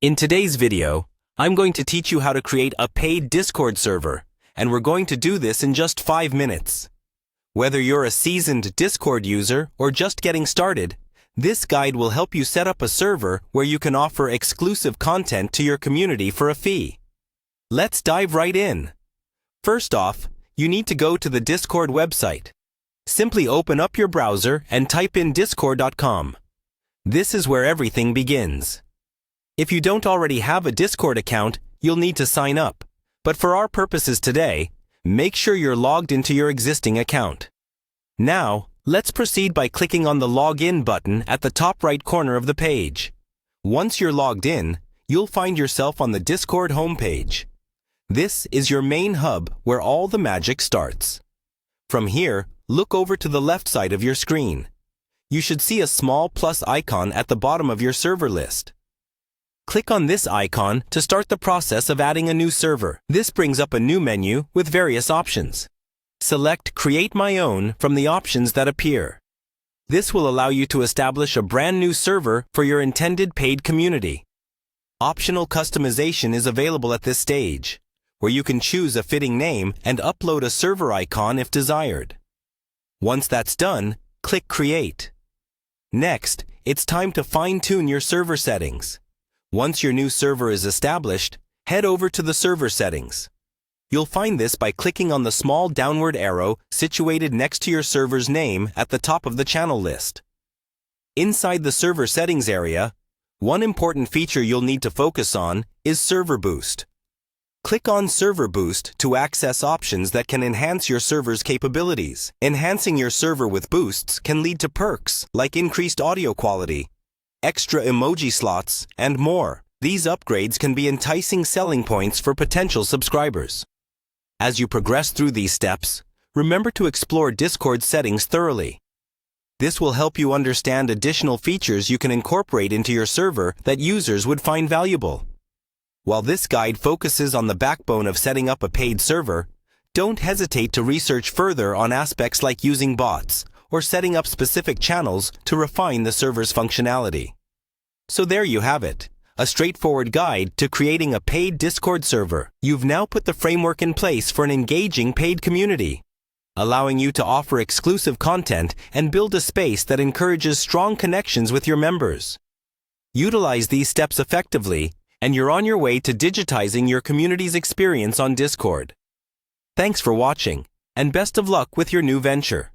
In today's video, I'm going to teach you how to create a paid Discord server, and we're going to do this in just 5 minutes. Whether you're a seasoned Discord user or just getting started, this guide will help you set up a server where you can offer exclusive content to your community for a fee. Let's dive right in. First off, you need to go to the Discord website. Simply open up your browser and type in discord.com. This is where everything begins. If you don't already have a Discord account, you'll need to sign up. But for our purposes today, make sure you're logged into your existing account. Now, let's proceed by clicking on the Login button at the top right corner of the page. Once you're logged in, you'll find yourself on the Discord homepage. This is your main hub where all the magic starts. From here, look over to the left side of your screen. You should see a small plus icon at the bottom of your server list. Click on this icon to start the process of adding a new server. This brings up a new menu with various options. Select Create My Own from the options that appear. This will allow you to establish a brand new server for your intended paid community. Optional customization is available at this stage, where you can choose a fitting name and upload a server icon if desired. Once that's done, click Create. Next, it's time to fine-tune your server settings. Once your new server is established, head over to the server settings. You'll find this by clicking on the small downward arrow situated next to your server's name at the top of the channel list. Inside the server settings area, one important feature you'll need to focus on is Server Boost. Click on Server Boost to access options that can enhance your server's capabilities. Enhancing your server with boosts can lead to perks like increased audio quality, extra emoji slots, and more. These upgrades can be enticing selling points for potential subscribers. As you progress through these steps, remember to explore Discord settings thoroughly. This will help you understand additional features you can incorporate into your server that users would find valuable. While this guide focuses on the backbone of setting up a paid server, don't hesitate to research further on aspects like using bots or setting up specific channels to refine the server's functionality. So there you have it, a straightforward guide to creating a paid Discord server. You've now put the framework in place for an engaging paid community, allowing you to offer exclusive content and build a space that encourages strong connections with your members. Utilize these steps effectively, and you're on your way to digitizing your community's experience on Discord. Thanks for watching, and best of luck with your new venture.